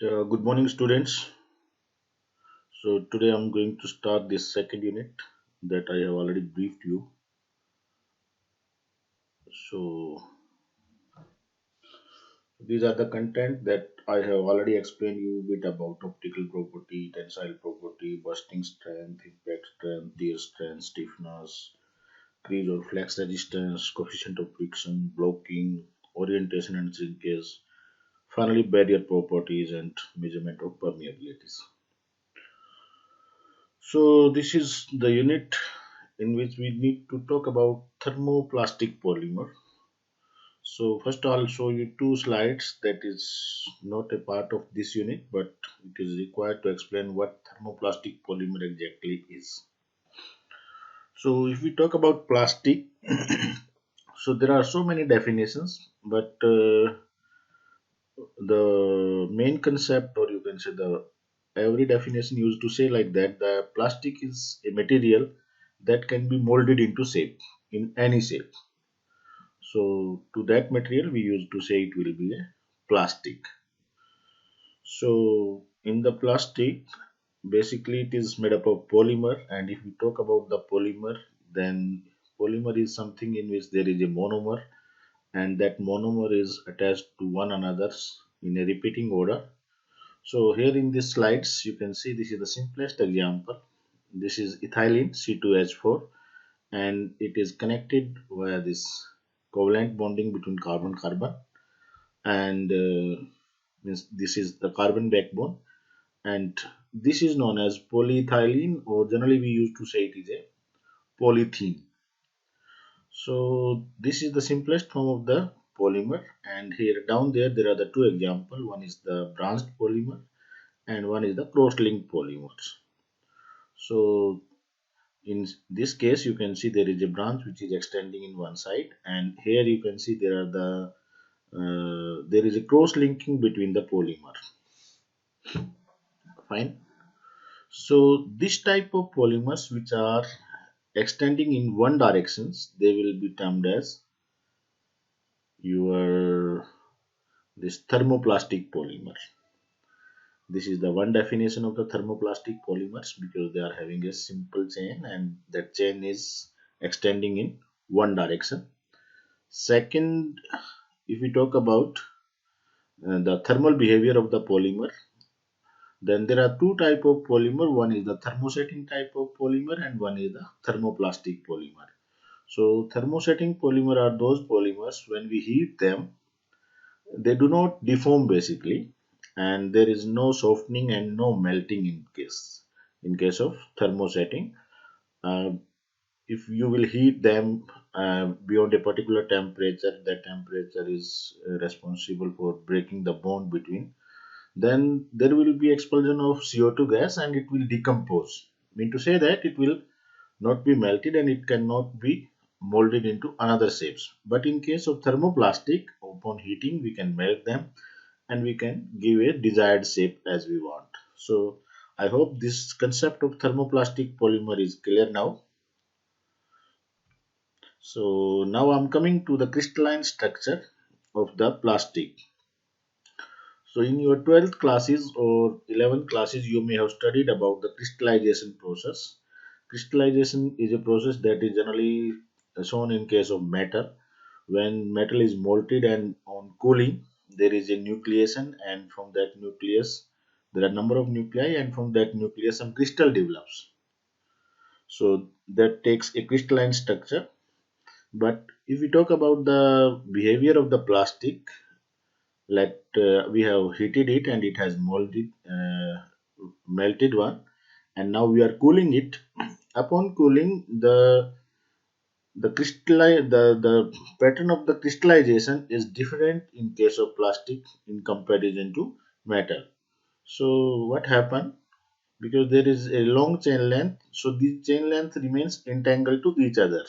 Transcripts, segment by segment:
Good morning, students. So today I'm going to start this second unit that I have already briefed you. So these are the content that I have already explained you a bit about optical property, tensile property, bursting strength, impact strength, tear strength, stiffness, crease or flex resistance, coefficient of friction, blocking, orientation and shrinkage, finally barrier properties and measurement of permeabilities. So this is the unit in which we need to talk about thermoplastic polymer. So first I'll show you two slides that is not a part of this unit, but it is required to explain what thermoplastic polymer exactly is. So if we talk about plastic, so there are so many definitions, but the main concept, or you can say the every definition used to say like that, the plastic is a material that can be molded into shape in any shape. So to that material we used to say it will be a plastic. So in the plastic, basically it is made up of polymer, and if we talk about the polymer, then polymer is something in which there is a monomer, and that monomer is attached to one another in a repeating order. So here in these slides you can see this is the simplest example. This is ethylene C2H4, and it is connected via this covalent bonding between carbon carbon, and means this is the carbon backbone, and this is known as polyethylene, or generally we used to say it is a polythene. So this is the simplest form of the polymer, and here down there are the two examples. One is the branched polymer and one is the cross-linked polymers. So in this case you can see there is a branch which is extending in one side, and here you can see there is a cross linking between the polymer. Fine. So this type of polymers which are extending in one directions, they will be termed as your this thermoplastic polymer. This is the one definition of the thermoplastic polymers, because they are having a simple chain and that chain is extending in one direction. Second, if we talk about the thermal behavior of the polymer, then there are two type of polymer. One is the thermosetting type of polymer and one is the thermoplastic polymer. So thermosetting polymer are those polymers when we heat them, they do not deform basically, and there is no softening and no melting in case of thermosetting. Uh, if you will heat them beyond a particular temperature, that temperature is responsible for breaking the bond between, then there will be expulsion of CO2 gas and it will decompose. Mean to say that it will not be melted and it cannot be molded into another shapes. But in case of thermoplastic, upon heating we can melt them and we can give a desired shape as we want. So I hope this concept of thermoplastic polymer is clear now. So now I'm coming to the crystalline structure of the plastic. So in your 12th classes or 11th classes, you may have studied about the crystallization process. Crystallization is a process that is generally shown in case of metal. When metal is molted and on cooling, there is a nucleation, and from that nucleus, there are number of nuclei, and from that nucleus some crystal develops. So that takes a crystalline structure. But if we talk about the behavior of the plastic, let we have heated it and it has molded melted one, and now we are cooling it. Upon cooling, the pattern of the crystallization is different in case of plastic in comparison to metal. So what happened, because there is a long chain length, so the chain length remains entangled to each other.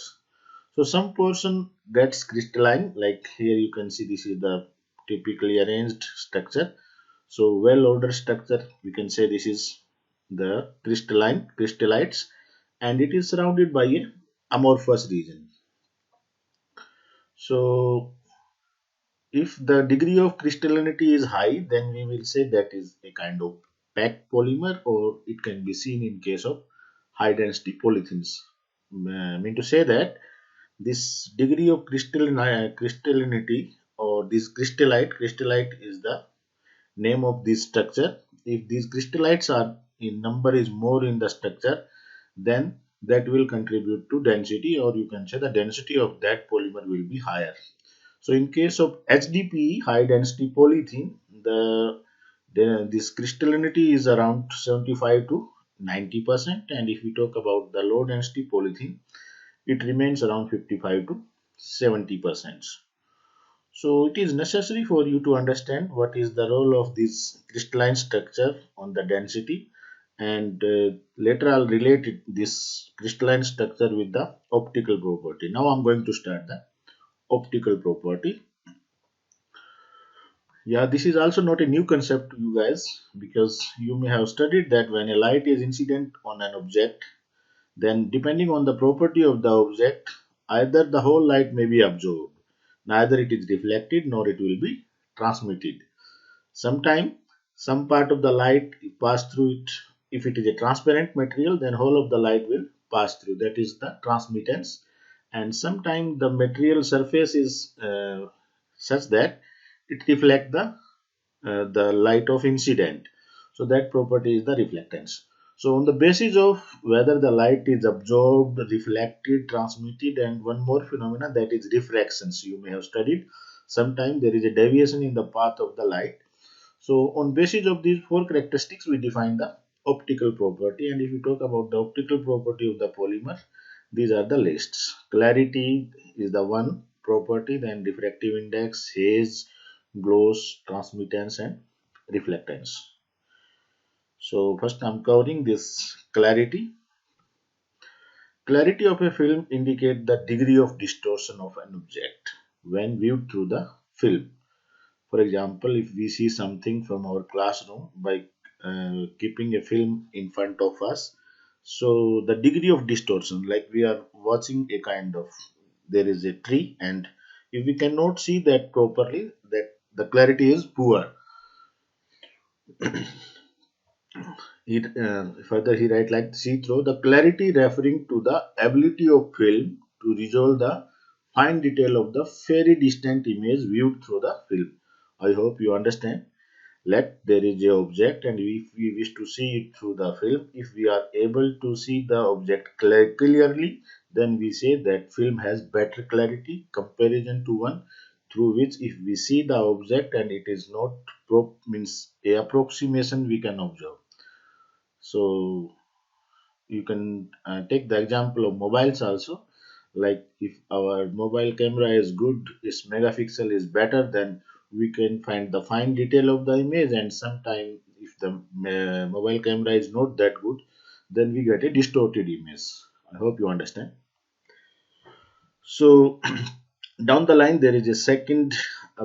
So some portion gets crystalline, like here you can see this is the typically arranged structure. So well ordered structure, we can say this is the crystalline crystallites, and it is surrounded by a amorphous region. So if the degree of crystallinity is high, then we will say that is a kind of packed polymer, or it can be seen in case of high density polythenes. Mean to say that this degree of crystallinity, or this crystallite is the name of this structure. If these crystallites are in number is more in the structure, then that will contribute to density, or you can say the density of that polymer will be higher. So in case of HDPE, high density polythene, this crystallinity is around 75 to 90%, and if we talk about the low density polythene, it remains around 55 to 70%. So it is necessary for you to understand what is the role of this crystalline structure on the density, and later I'll relate this crystalline structure with the optical property. Now I'm going to start the optical property. Yeah, this is also not a new concept to you guys, because you may have studied that when a light is incident on an object, then depending on the property of the object, either the whole light may be absorbed, neither it is reflected nor it will be transmitted. Sometime some part of the light pass through it. If it is a transparent material, then whole of the light will pass through. That is the transmittance. And sometimes the material surface is such that it reflects the light of incident. So that property is the reflectance. So on the basis of whether the light is absorbed, reflected, transmitted, and one more phenomena, that is refractions, you may have studied. Sometimes there is a deviation in the path of the light. So on basis of these four characteristics, we define the optical property. And if you talk about the optical property of the polymer, these are the lists. Clarity is the one property, then diffractive index, haze, gloss, transmittance, and reflectance. So first I'm covering this clarity. Clarity of a film indicates the degree of distortion of an object when viewed through the film. For example, if we see something from our classroom by keeping a film in front of us, so the degree of distortion, like we are watching a kind of, there is a tree, and if we cannot see that properly, that the clarity is poor. Further he write like, see through the clarity referring to the ability of film to resolve the fine detail of the very distant image viewed through the film. I hope you understand. Let there is a object, and if we wish to see it through the film, if we are able to see the object clearly, then we say that film has better clarity comparison to one through which if we see the object and it is not means a approximation we can observe. So you can take the example of mobiles also. Like if our mobile camera is good, its megapixel is better, then we can find the fine detail of the image. And sometimes if the mobile camera is not that good, then we get a distorted image. I hope you understand. So down the line there is a second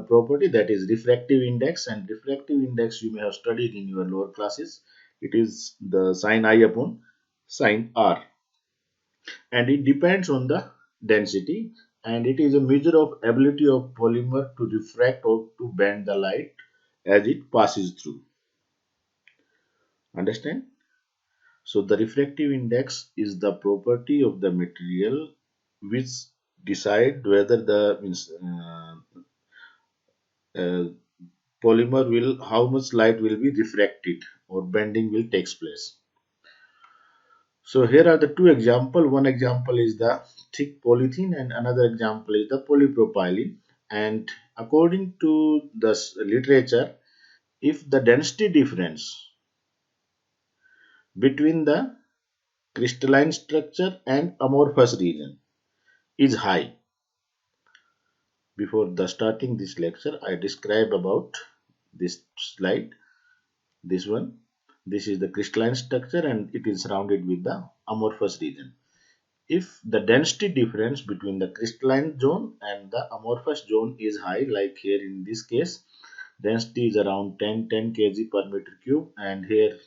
property, that is refractive index. And refractive index you may have studied in your lower classes. It is the sin I upon sin R, and it depends on the density, and it is a measure of ability of polymer to refract or to bend the light as it passes through. Understand? So the refractive index is the property of the material which decide whether the uh, polymer will, how much light will be refracted or bending will takes place. So here are the two examples. One example is the thick polythene and another example is the polypropylene. And according to the literature, if the density difference between the crystalline structure and amorphous region is high, before the starting this lecture, I describe about this slide, this one. This is the crystalline structure and it is surrounded with the amorphous region. If the density difference between the crystalline zone and the amorphous zone is high, like here in this case, density is around 10 kg per meter cube, and here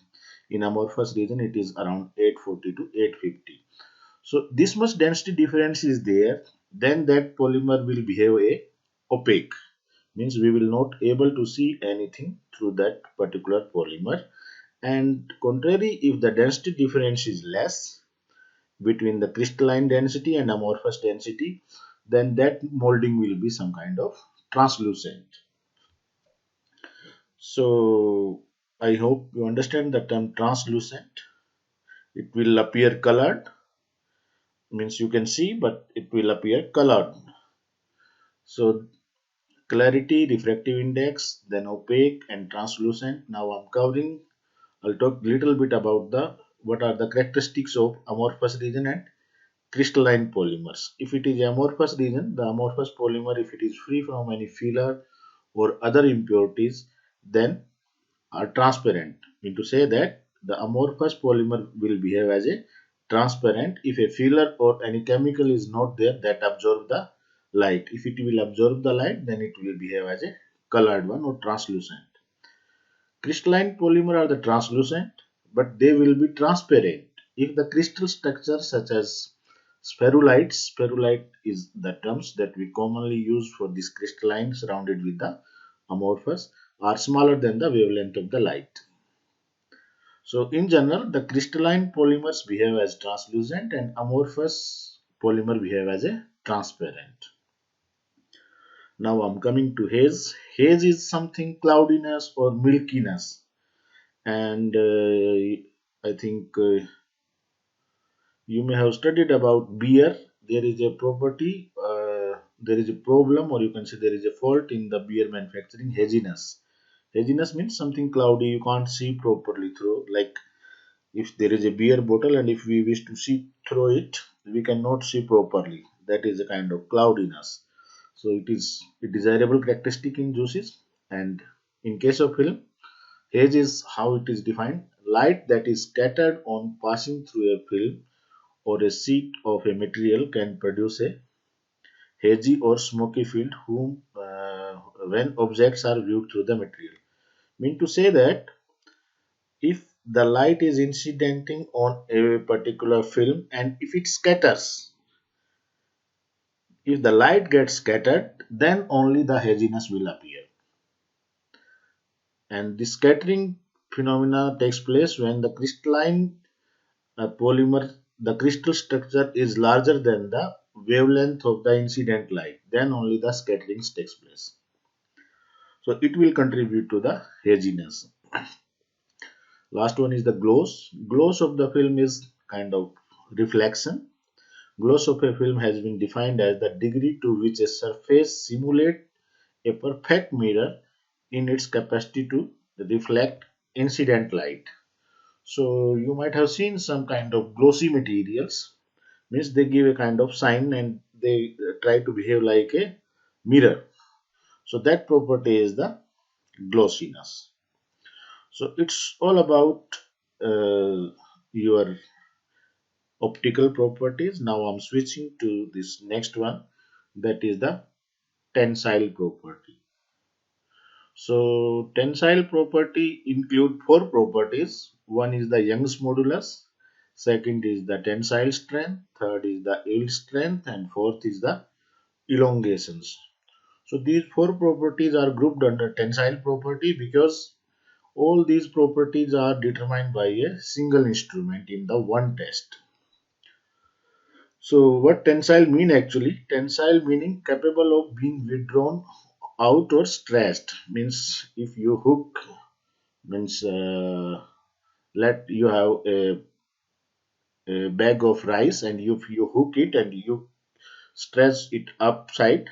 in amorphous region it is around 840 to 850. So this much density difference is there, then that polymer will behave a opaque. means we will not able to see anything through that particular polymer. And contrary, if the density difference is less between the crystalline density and amorphous density, then that molding will be some kind of translucent. So I hope you understand the term translucent. It will appear colored, means you can see, but it will appear colored. So clarity, refractive index, then opaque and translucent. Now I'm covering, I'll talk little bit about the what are the characteristics of amorphous region and crystalline polymers. If it is amorphous region, the amorphous polymer, if it is free from any filler or other impurities, then are transparent. Mean to say that the amorphous polymer will behave as a transparent if a filler or any chemical is not there that absorb the light. If it will absorb the light, then it will behave as a colored one or translucent. Crystalline polymer are the translucent, but they will be transparent if the crystal structure such as spherulite is the terms that we commonly use for this crystalline surrounded with the amorphous, are smaller than the wavelength of the light. So in general, the crystalline polymers behave as translucent and amorphous polymer behave as a transparent. Now I'm coming to haze. Haze is something cloudiness or milkiness, and I think you may have studied about beer. There is a property, there is a problem, or you can say there is a fault in the beer manufacturing, haziness. Haziness means something cloudy, you can't see properly through. Like if there is a beer bottle and if we wish to see through it, we cannot see properly. That is a kind of cloudiness. So it is a desirable characteristic in juices. And in case of film, haze is how it is defined: light that is scattered on passing through a film or a sheet of a material can produce a hazy or smoky field when objects are viewed through the material. Mean to say that if the light is incidenting on a particular film and if it scatters, if the light gets scattered, then only the haziness will appear. And the scattering phenomena takes place when the crystalline polymer, the crystal structure is larger than the wavelength of the incident light, then only the scattering takes place. So it will contribute to the haziness. Last one is the gloss. Gloss of the film is kind of reflection. Gloss of a film has been defined as the degree to which a surface simulates a perfect mirror in its capacity to reflect incident light. So you might have seen some kind of glossy materials, means they give a kind of sign and they try to behave like a mirror. So that property is the glossiness. So it's all about your optical properties. Now I'm switching to this next one, that is the tensile property. So tensile property include four properties. One is the Young's modulus, second is the tensile strength, third is the yield strength, and fourth is the elongations. So these four properties are grouped under tensile property because all these properties are determined by a single instrument in the one test. So what tensile mean actually? Tensile meaning capable of being withdrawn out or stretched. Means if you hook, means let you have a bag of rice and if you hook it and you stretch it upside,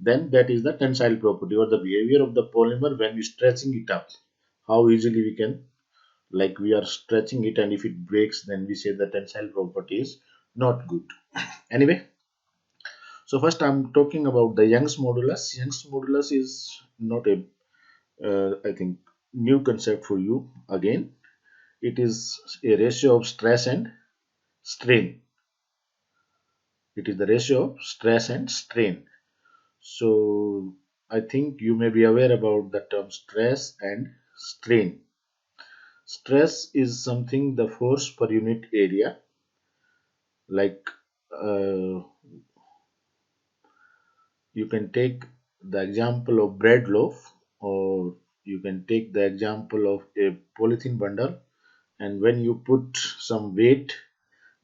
then that is the tensile property or the behavior of the polymer when we stretching it up. How easily we can, like we are stretching it and if it breaks, then we say the tensile property is not good. Anyway, so first I'm talking about the Young's modulus. Young's modulus is not a, I think, new concept for you again. It is a ratio of stress and strain. It is the ratio of stress and strain. So I think you may be aware about the term stress and strain. Stress is something the force per unit area, like uh, you can take the example of bread loaf, or you can take the example of a polythene bundle, and when you put some weight,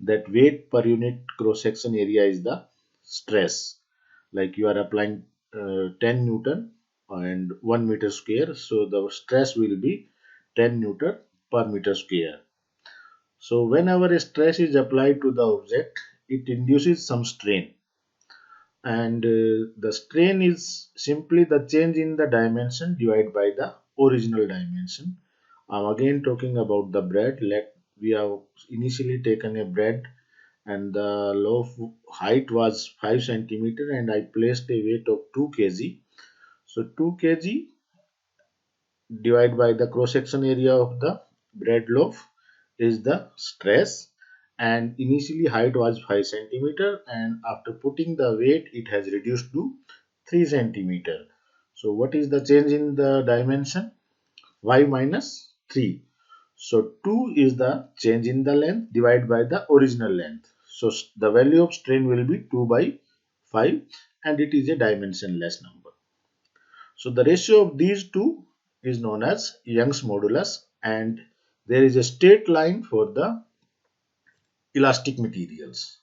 that weight per unit cross section area is the stress. Like you are applying 10 newton and 1 meter square, so the stress will be 10 newton per meter square. So whenever a stress is applied to the object, it induces some strain, and the strain is simply the change in the dimension divided by the original dimension. I'm again talking about the bread. Let we have initially taken a bread, and the loaf height was 5 centimeter, and I placed a weight of 2 kg. So 2 kg divided by the cross section area of the bread loaf is the stress, and initially height was 5 centimeter, and after putting the weight it has reduced to 3 centimeter. So what is the change in the dimension? Y minus 3. So 2 is the change in the length divided by the original length. So the value of strain will be 2 by 5, and it is a dimensionless number. So the ratio of these two is known as Young's modulus, and there is a straight line for the elastic materials.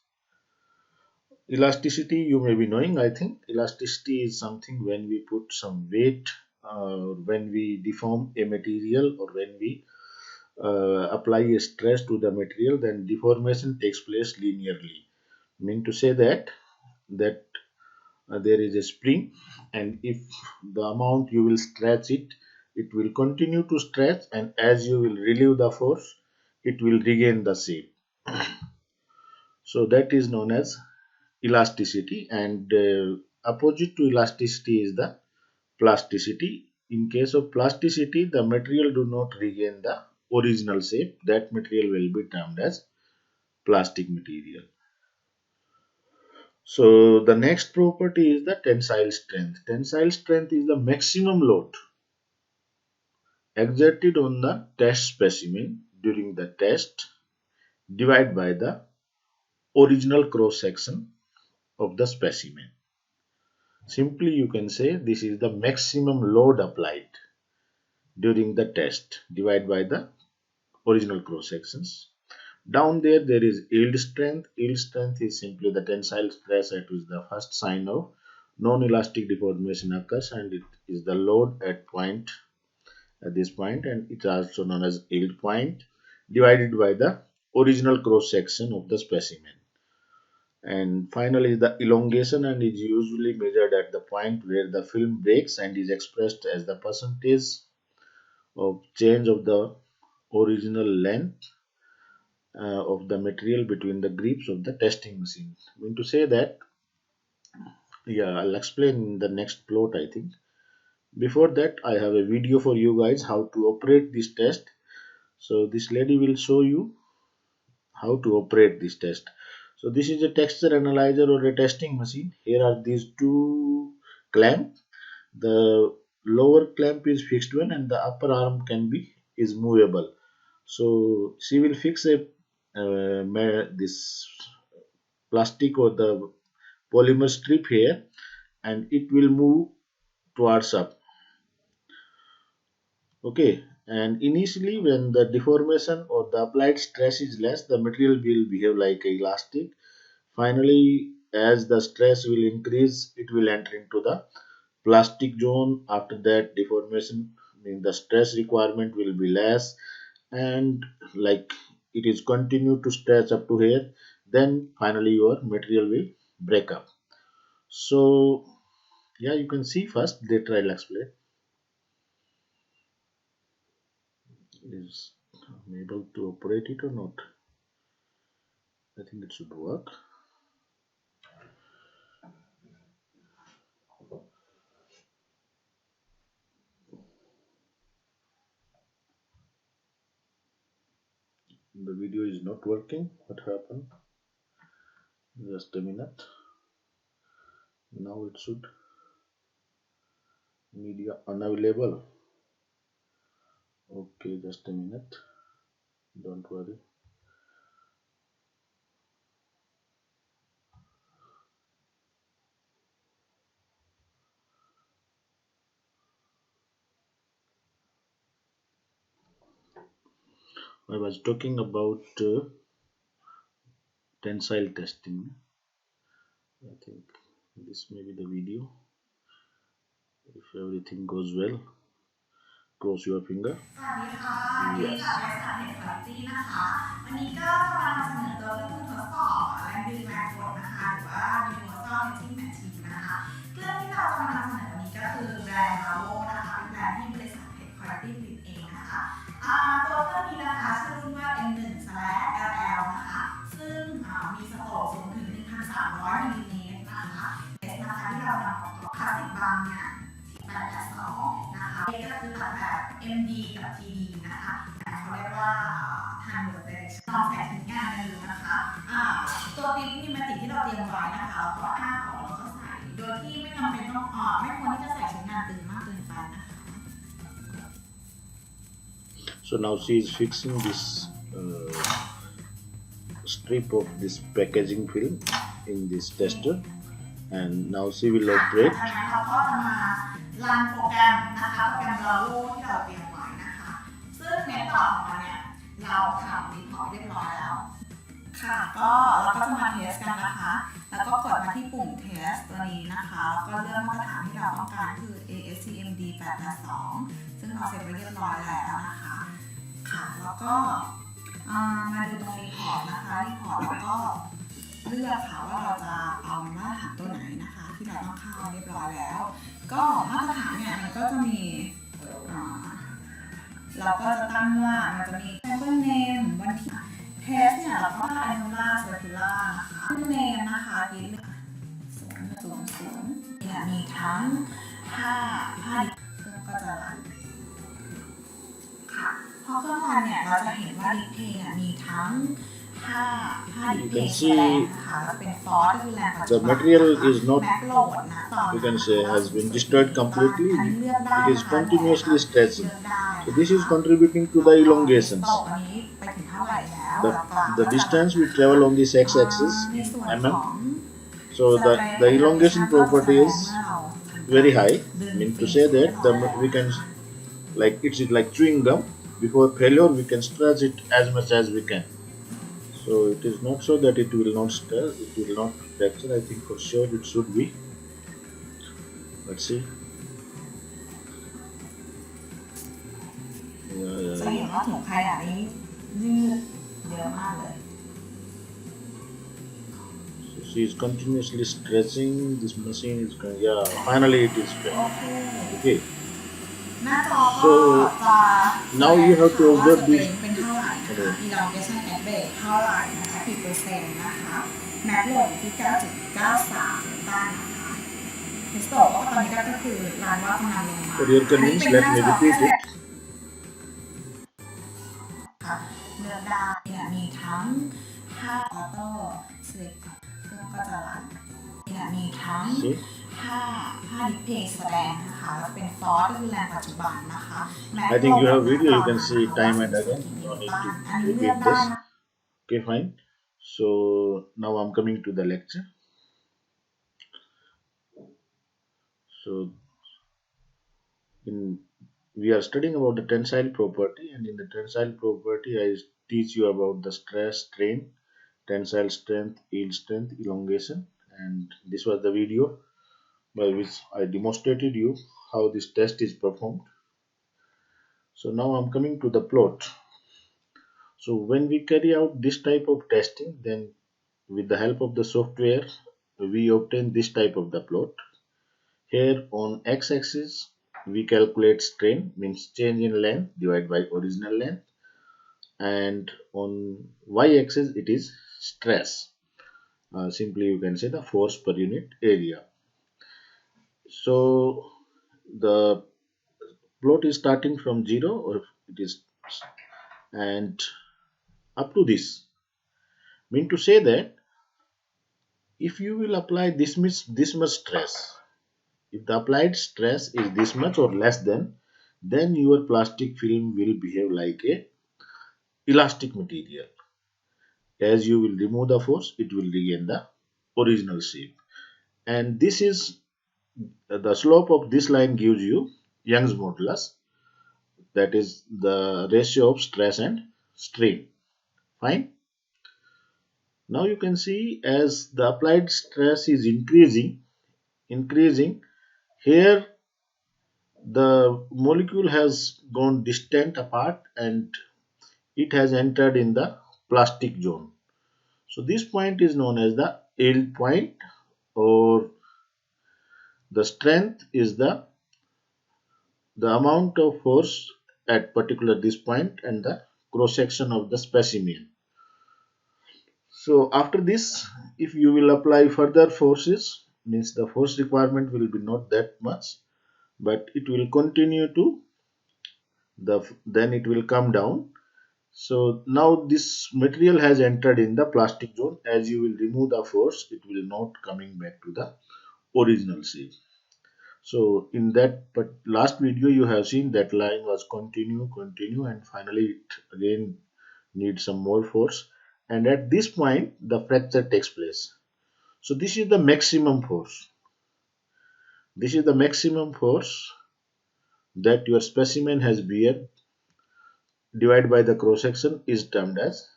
Elasticity you may be knowing, I think. Elasticity is something when we put some weight, when we deform a material, or when we apply a stress to the material, then deformation takes place linearly. Mean to say that there is a spring, and if the amount you will stretch it, it will continue to stretch, and as you will relieve the force, it will regain the shape. So that is known as elasticity, and opposite to elasticity is the plasticity. In case of plasticity, the material do not regain the original shape. That material will be termed as plastic material. So the next property is the tensile strength. Tensile strength is the maximum load exerted on the test specimen during the test divided by the original cross section of the specimen. Simply you can say this is the maximum load applied during the test divided by the original cross sections. Down there is yield strength. Yield strength is simply the tensile stress at which the first sign of non-elastic deformation occurs, and it is the load at this point, and it is also known as yield point divided by the original cross section of the specimen. And finally the elongation, and is usually measured at the point where the film breaks and is expressed as the percentage of change of the original length of the material between the grips of the testing machine. I mean to say that, yeah, I'll explain in the next plot, I think. Before that, I have a video for you guys how to operate this test. So this lady will show you how to operate this test. So this is a texture analyzer or a testing machine. Here are these two clamps. The lower clamp is fixed one, and the upper arm can be is movable. So she will fix a this plastic or the polymer strip here, and it will move towards up. Okay, and initially when the deformation or the applied stress is less, the material will behave like elastic. Finally, as the stress will increase, it will enter into the plastic zone. After that, deformation means the stress requirement will be less, and like it is continue to stretch up to here, then finally your material will break up. So yeah, you can see first later I'll explain. Is I'm able to operate it or not? I think it should work. The video is not working. What happened? Just a minute. Now it should. Media unavailable. Okay, just a minute. Don't worry. I was talking about tensile testing. I think this may be the video. If everything goes well, cross your finger. 'So now she is fixing this strip of this packaging film in this tester, and now she will operate. You can see the material is not, you can say, has been destroyed completely. It is continuously stretching. So this is contributing to the elongations. The distance we travel on this x-axis mm. So the elongation property is very high. I mean to say that we can, like, it's like chewing gum. Before failure, we can stretch it as much as we can. So it is not so that it will not stir, it will not fracture. I think for sure it should be. Let's see. So she is continuously stretching. This machine is going. Yeah, finally it is fair. Okay. So now you have to observe this. For your convenience, let me repeat it. See? I think you have video, you can see time and again. No need to repeat this. Okay, fine. So now I'm coming to the lecture. So we are studying about the tensile property, and in the tensile property I teach you about the stress, strain, tensile strength, yield strength, elongation, and this was the video by which I demonstrated you how this test is performed. So now I'm coming to the plot. So when we carry out this type of testing, then with the help of the software, we obtain this type of the plot. Here on x-axis, we calculate strain, means change in length divided by original length, and on y-axis it is stress. Simply you can say the force per unit area. So the plot is starting from 0, or it is, and up to this, mean to say that if you will apply this much stress, if the applied stress is this much or less than, then your plastic film will behave like a elastic material. As you will remove the force, it will regain the original shape. And this is the slope of this line gives you Young's modulus, that is the ratio of stress and strain. Fine. Now you can see as the applied stress is increasing, here the molecule has gone distant apart and it has entered in the plastic zone. So this point is known as the yield point, or the strength is the amount of force at particular this point and the cross section of the specimen. So after this, if you will apply further forces, means the force requirement will be not that much, but it will continue to then it will come down. So now this material has entered in the plastic zone. As you will remove the force, it will not coming back to the original shape. So in that but last video you have seen that line was continue and finally it again needs some more force, and at this point the fracture takes place. So this is the maximum force. This is the maximum force that your specimen has bear divided by the cross section is termed as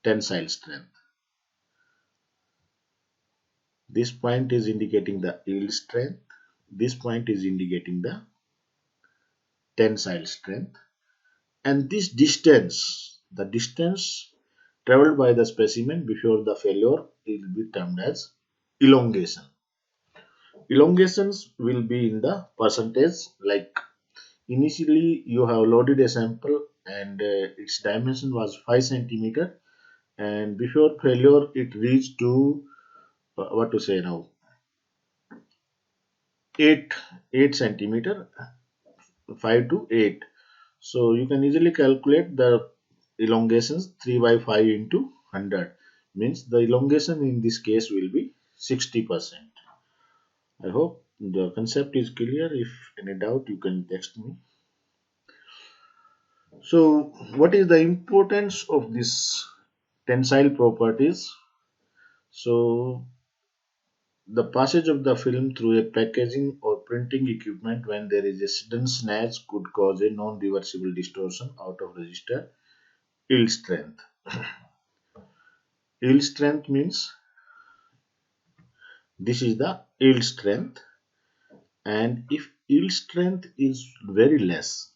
tensile strength. This point is indicating the yield strength. This point is indicating the tensile strength. And this distance, the distance traveled by the specimen before the failure, will be termed as elongation. Elongations will be in the percentage, like initially you have loaded a sample and its dimension was 5 centimeter, and before failure it reached to what to say now 8 centimeter, 5 to 8. So you can easily calculate the elongations 3 by 5 into 100, means the elongation in this case will be 60%. I hope the concept is clear. If any doubt you can text me. So what is the importance of this tensile properties? So the passage of the film through a packaging or printing equipment when there is a sudden snatch could cause a non-reversible distortion out of register yield strength. Yield strength means this is the yield strength, and if yield strength is very less,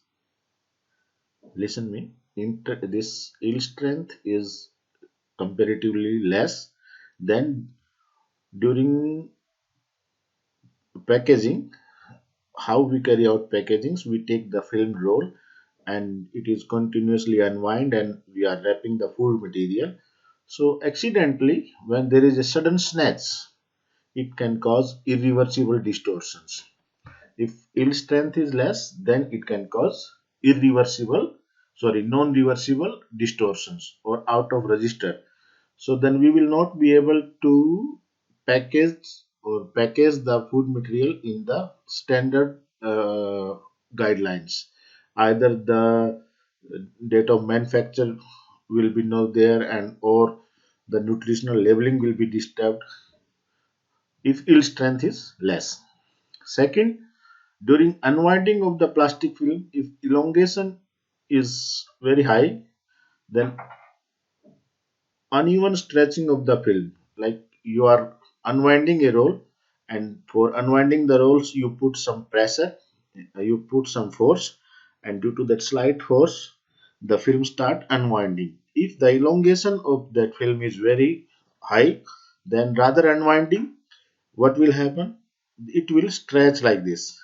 listen me, this yield strength is comparatively less, then during packaging, how we carry out packagings, we take the film roll and it is continuously unwind and we are wrapping the food material. So accidentally when there is a sudden snatch, it can cause irreversible distortions. If yield strength is less, then it can cause non-reversible distortions or out of register. So then we will not be able to package the food material in the standard guidelines. Either the date of manufacture will be not there, and or the nutritional labeling will be disturbed if yield strength is less. Second, during unwinding of the plastic film, if elongation is very high, then uneven stretching of the film, like you are unwinding a roll, and for unwinding the rolls you put some pressure, you put some force, and due to that slight force the film start unwinding. If the elongation of that film is very high, then rather unwinding, what will happen, it will stretch like this.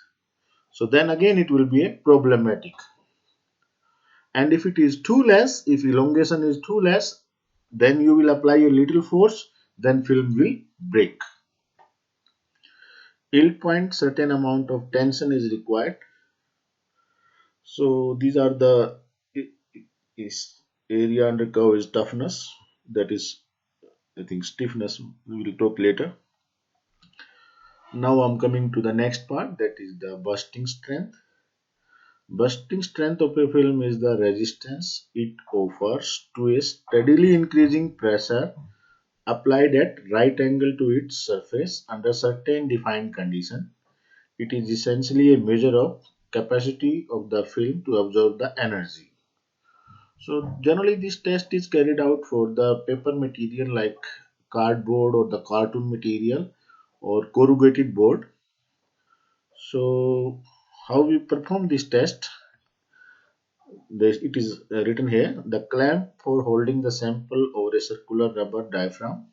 So then again it will be a problematic. And if it is too less, if elongation is too less, then you will apply a little force, then film will break. Yield point, certain amount of tension is required. So these are the is area under curve is toughness, that is I think stiffness we will talk later. Now I'm coming to the next part, that is the bursting strength. Bursting strength of a film is the resistance it offers to a steadily increasing pressure applied at right angle to its surface under certain defined condition. It is essentially a measure of capacity of the film to absorb the energy. So generally this test is carried out for the paper material like cardboard or the cartoon material or corrugated board. So how we perform this test? It is written here: the clamp for holding the sample over a circular rubber diaphragm,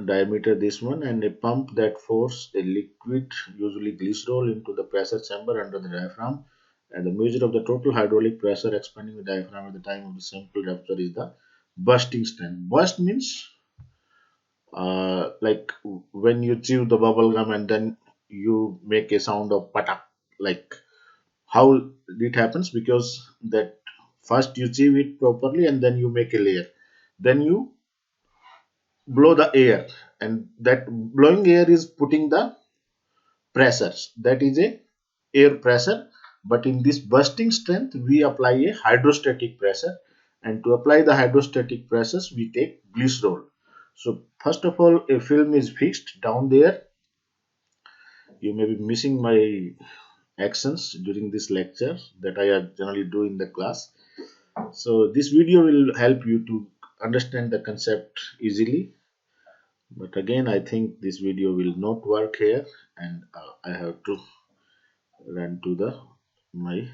diameter this one, and a pump that forces a liquid, usually glycerol, into the pressure chamber under the diaphragm. And the measure of the total hydraulic pressure expanding the diaphragm at the time of the sample rupture is the bursting strength. Burst means like when you chew the bubble gum and then you make a sound of patak. Like how it happens? Because that first you chew it properly and then you make a layer, then you blow the air, and that blowing air is putting the pressures, that is a air pressure. But in this bursting strength we apply a hydrostatic pressure, and to apply the hydrostatic pressures we take glycerol. So first of all, a film is fixed down there. You may be missing my actions during this lecture that I generally do in the class. So this video will help you to understand the concept easily. But again, I think this video will not work here, and I have to run to the my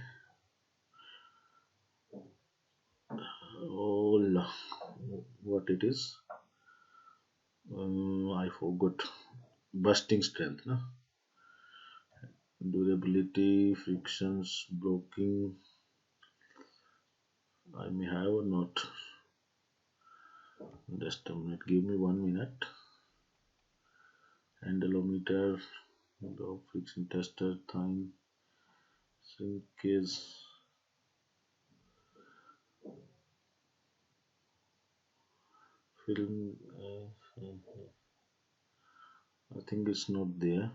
oh what it is. I forgot. Bursting strength, no? Durability, frictions, blocking. I may have or not. Just a minute. Give me 1 minute. Handleometer, the friction tester, time, shrinkage. Film. I think it's not there.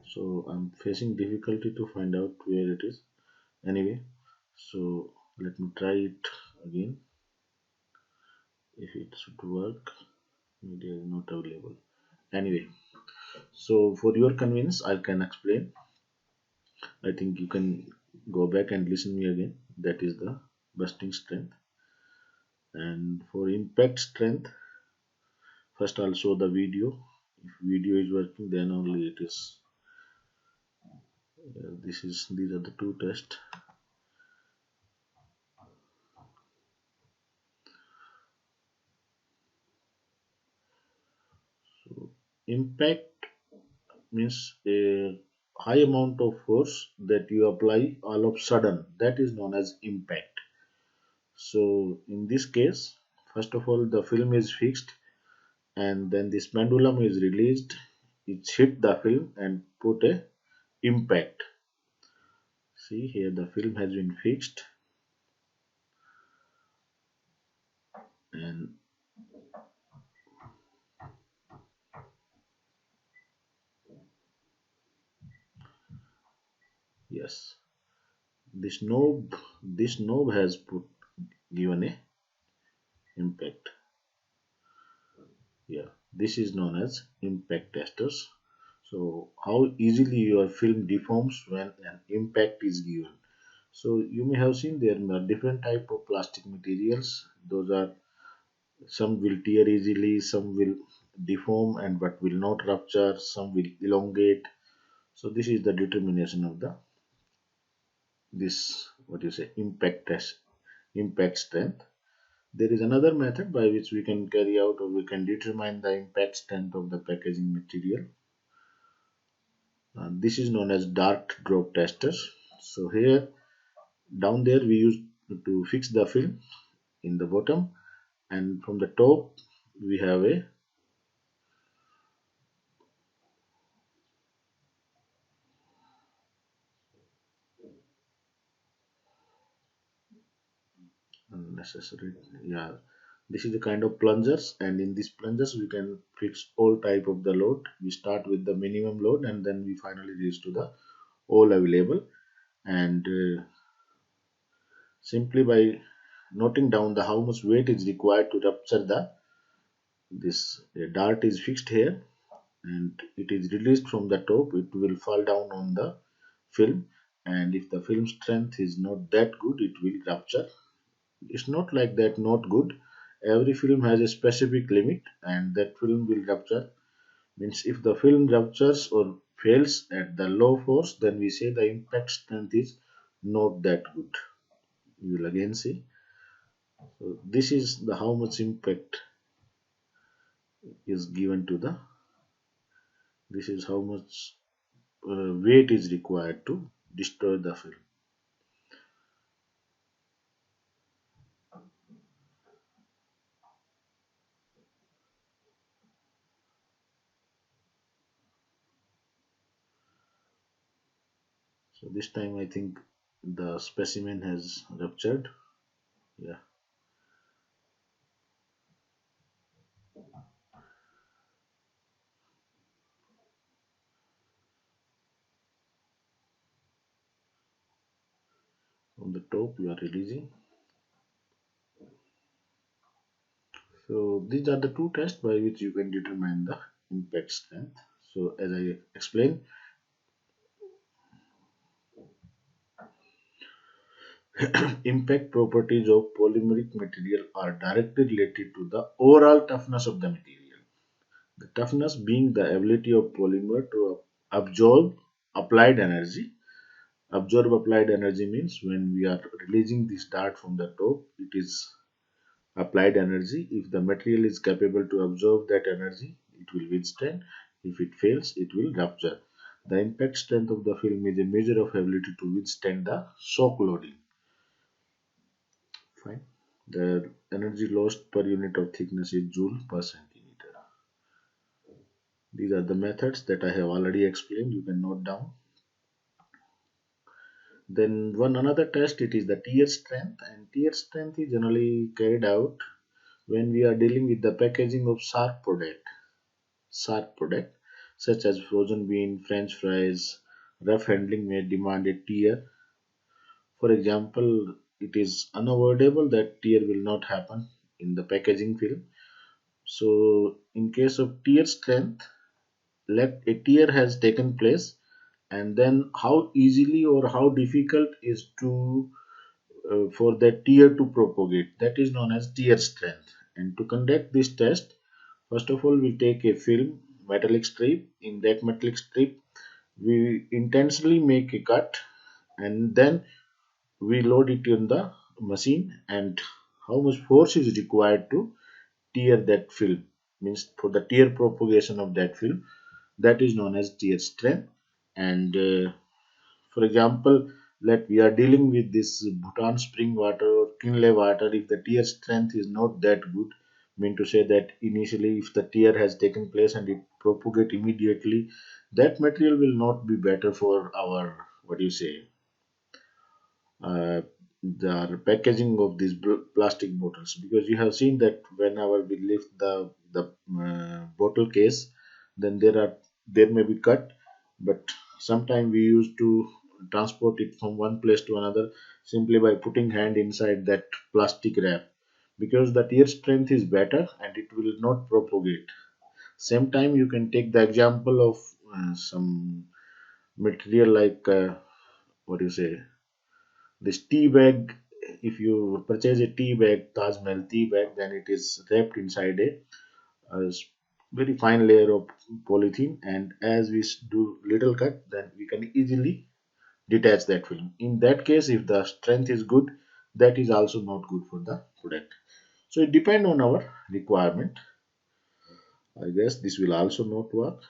So I'm facing difficulty to find out where it is. Anyway, so let me try it again. If it should work, media is not available. Anyway, so for your convenience, I can explain. I think you can go back and listen me again. That is the bursting strength. And for impact strength, first I'll show the video. If video is working, then only it is. These are the two tests. So impact means a high amount of force that you apply all of sudden, that is known as impact. So in this case, first of all the film is fixed, and then this pendulum is released. It hit the film and put a impact. See here, the film has been fixed, and yes, this knob has put given a impact. Yeah, this is known as impact testers. So how easily your film deforms when an impact is given. So you may have seen there are different type of plastic materials. Those are, some will tear easily, some will deform and but will not rupture, some will elongate. So this is the determination of the this what you say impact test, impact strength. There is another method by which we can carry out or we can determine the impact strength of the packaging material. This is known as dart drop testers. So here down there we use to fix the film in the bottom, and from the top we have a unnecessary, yeah, this is the kind of plungers, and in these plungers we can fix all type of the load. We start with the minimum load and then we finally reach to the all available. And simply by noting down the how much weight is required to rupture the this dart is fixed here and it is released from the top, it will fall down on the film, and if the film strength is not that good, it will rupture. It's not like that, not good. Every film has a specific limit, and that film will rupture. Means if the film ruptures or fails at the low force, then we say the impact strength is not that good. You will again see. So this is the how much impact is given to the. This is how much weight is required to destroy the film. So this time I think the specimen has ruptured. Yeah. From the top you are releasing. So these are the two tests by which you can determine the impact strength. So as I explained, impact properties of polymeric material are directly related to the overall toughness of the material. The toughness being the ability of polymer to absorb applied energy. Absorb applied energy means when we are releasing this dart from the top, it is applied energy. If the material is capable to absorb that energy, it will withstand. If it fails, it will rupture. The impact strength of the film is a measure of ability to withstand the shock loading. Fine. The energy lost per unit of thickness is joule per centimeter. These are the methods that I have already explained. You can note down. Then one another test, it is the tear strength, and tear strength is generally carried out when we are dealing with the packaging of sharp product such as frozen bean, french fries. Rough handling may demand a tear. For example, it is unavoidable that tear will not happen in the packaging film. So in case of tear strength, let a tear has taken place, and then how easily or how difficult is to for that tear to propagate, that is known as tear strength. And to conduct this test, first of all we take a film metallic strip. In that metallic strip we intentionally make a cut, and then we load it in the machine, and how much force is required to tear that film, means for the tear propagation of that film, that is known as tear strength. And for example, let we are dealing with this Bhutan spring water or Kinley water. If the tear strength is not that good, mean to say that initially if the tear has taken place and it propagate immediately, that material will not be better for our, what do you say, uh, the packaging of these plastic bottles, because you have seen that whenever we lift the bottle case, then there may be cut, but sometimes we used to transport it from one place to another simply by putting hand inside that plastic wrap, because the tear strength is better and it will not propagate. Same time you can take the example of some material like what do you say, this tea bag. If you purchase a tea bag, Taj Mahal tea bag, then it is wrapped inside a very fine layer of polythene, and as we do little cut, then we can easily detach that film. In that case, if the strength is good, that is also not good for the product. So it depends on our requirement. I guess this will also not work.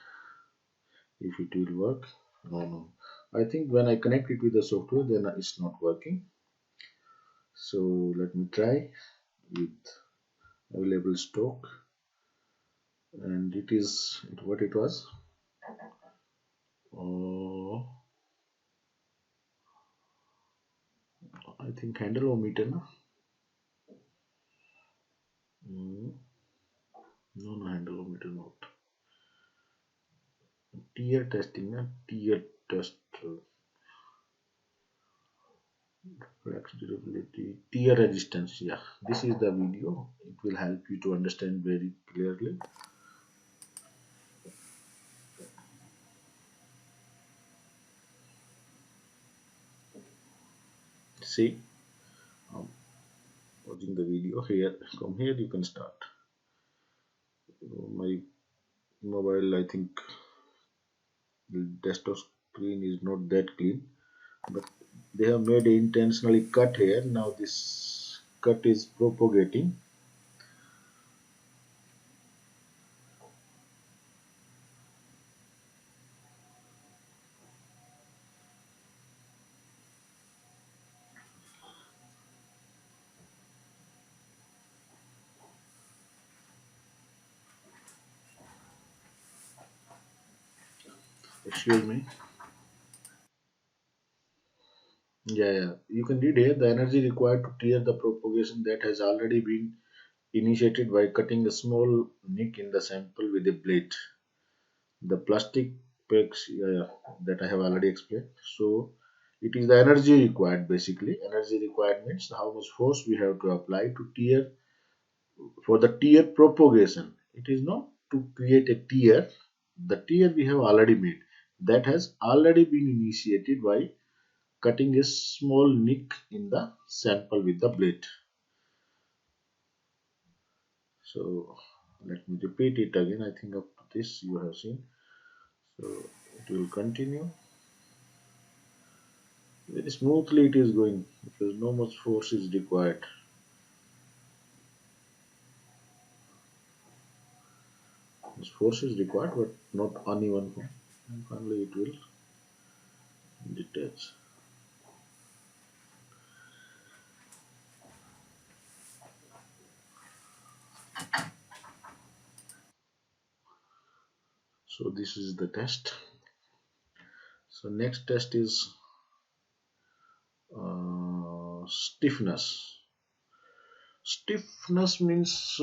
If it will work, no. I think when I connect it with the software, then it's not working. So let me try with available stock, and it is what it was. uh, I think handle-o-meter, no? Mm, no, handle-o-meter not. Tear testing, na? Tear test. flex durability, tear resistance. Yeah, this is the video. It will help you to understand very clearly. See, um, watching the video here. From here you can start. My mobile, I think the desktop screen is not that clean, but they have made a intentionally cut here. Now this cut is propagating. Excuse me. Yeah, yeah. You can read here the energy required to clear the propagation that has already been initiated by cutting a small nick in the sample with a blade. The plastic packs, yeah, yeah, that I have already explained. So it is the energy required basically. Energy required means how much force we have to apply to tear for the tear propagation. It is not to create a tear. The tear we have already made. That has already been initiated by cutting a small nick in the sample with the blade. So let me repeat it again. I think up to this you have seen. So it will continue. Very smoothly it is going because no much force is required. This force is required but not uneven form. And finally it will detach. So this is the test. So next test is stiffness. Stiffness means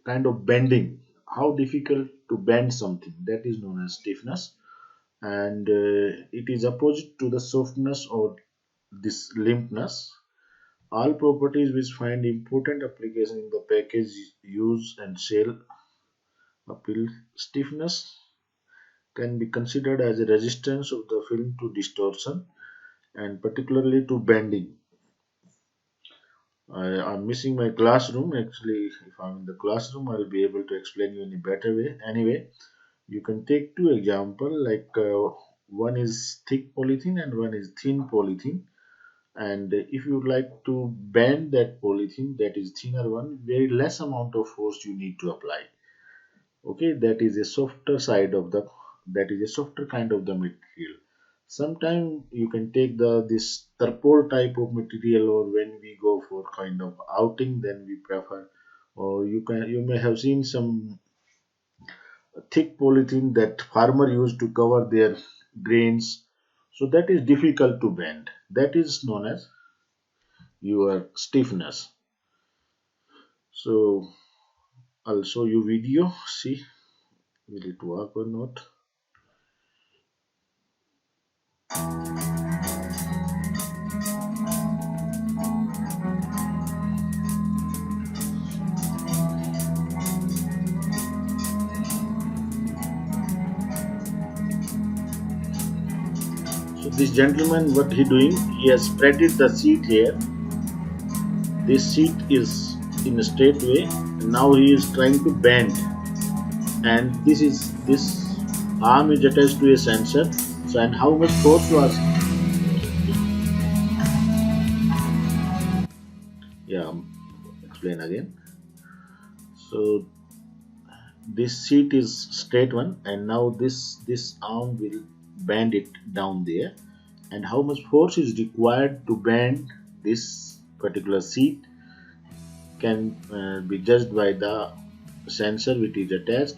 kind of bending. How difficult to bend something, that is known as stiffness, and it is opposite to the softness or this limpness. All properties which find important application in the package use and sale appeal. Stiffness can be considered as a resistance of the film to distortion and particularly to bending. I'm missing my classroom. Actually, if I'm in the classroom, I'll be able to explain you in a better way. Anyway, you can take two example like one is thick polythene and one is thin polythene. And if you like to bend that polythene, that is thinner one, very less amount of force you need to apply. Okay, that is a softer side of the, that is a softer kind of the material. Sometimes you can take the this tarpol type of material, or when we go for kind of outing, then we prefer, or you may have seen some thick polythene that farmer used to cover their grains. So that is difficult to bend. That is known as your stiffness. So I'll show you video. See, will it work or not? So this gentleman, what he doing? He has spreaded the seat here. This seat is in a straight way. And now he is trying to bend, and this arm is attached to a sensor. So and how much force was? Yeah, explain again. So this seat is straight one, and now this arm will bend it down there. And how much force is required to bend this particular seat can be judged by the sensor which is attached.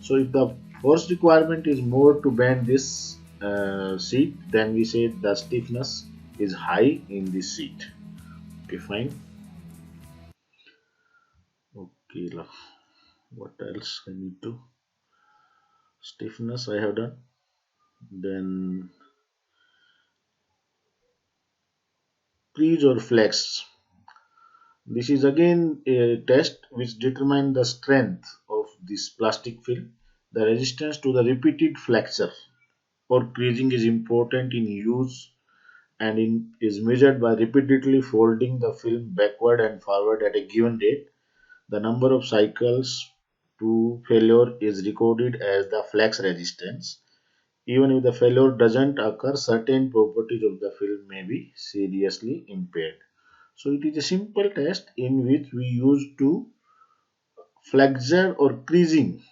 So if the force requirement is more to bend this seat, then we say the stiffness is high in this seat. Okay, fine. Okay, what else I need to? Stiffness I have done. Then crease or flex. This is again a test which determines the strength of this plastic film. The resistance to the repeated flexure or creasing is important in use and is measured by repeatedly folding the film backward and forward at a given rate. The number of cycles to failure is recorded as the flex resistance. Even if the failure doesn't occur, certain properties of the film may be seriously impaired. So it is a simple test in which we use to flexure or creasing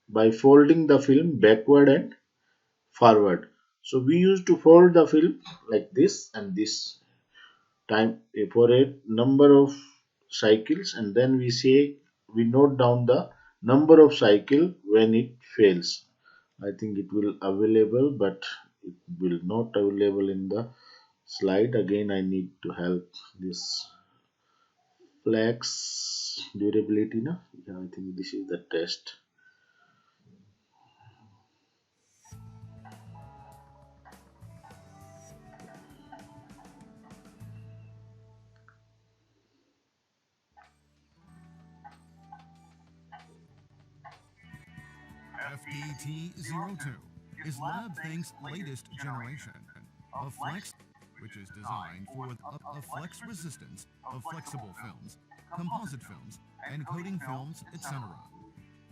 by folding the film backward and forward. So we used to fold the film like this and this time for a number of cycles, and then we say we note down the number of cycle when it fails. I think it will available, but it will not available in the slide. Again, I need to help this flex durability. Na? Yeah, I think this is the test. FDT02 is LabThink's latest generation of flex, which is designed for a flex resistance of flexible films, composite films, and coating films, etc.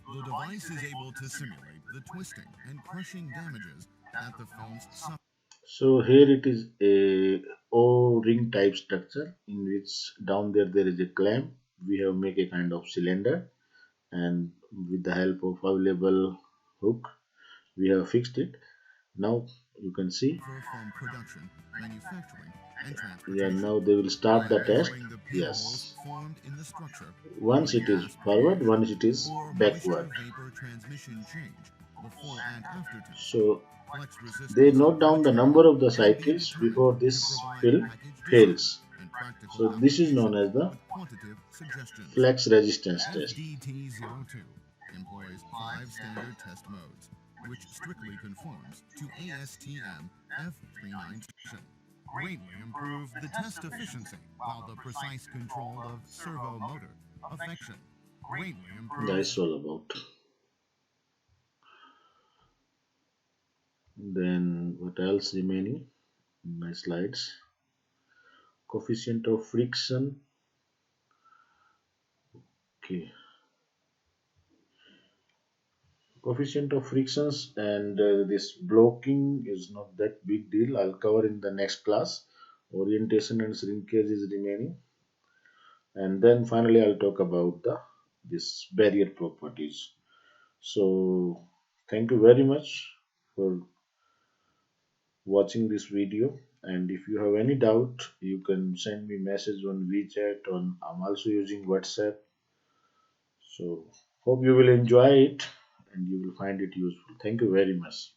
The device is able to simulate the twisting and crushing damages that the films suffer. So here it is a O-ring type structure in which down there is a clamp. We have make a kind of cylinder, and with the help of available hook we have fixed it. Now you can see, From production, manufacturing, and yeah, transportation. now they will start By the test. measuring the pinholes Yes, formed in the structure, once oil it is gas forward, permeation, once it is or backward. moisture vapor transmission change before and after testing. So Flex they resistance of note the down the material number of the can be cycles determined before to this provide film package design fails. and practical So this is known application as the with quantitative suggestions. flex resistance test. FDT02 employs 5 standard test modes, which strictly conforms to ASTM F397. Greatly improve the test efficiency while the precise control of servo motor affection greatly improves. That's all about. Then what else remaining in my slides? Coefficient of friction. Okay, coefficient of frictions and this blocking is not that big deal. I'll cover in the next class. Orientation and shrinkage is remaining, and then finally I'll talk about the this barrier properties. So thank you very much for watching this video, and if you have any doubt you can send me message on WeChat. On I'm also using WhatsApp. So hope you will enjoy it and you will find it useful. Thank you very much.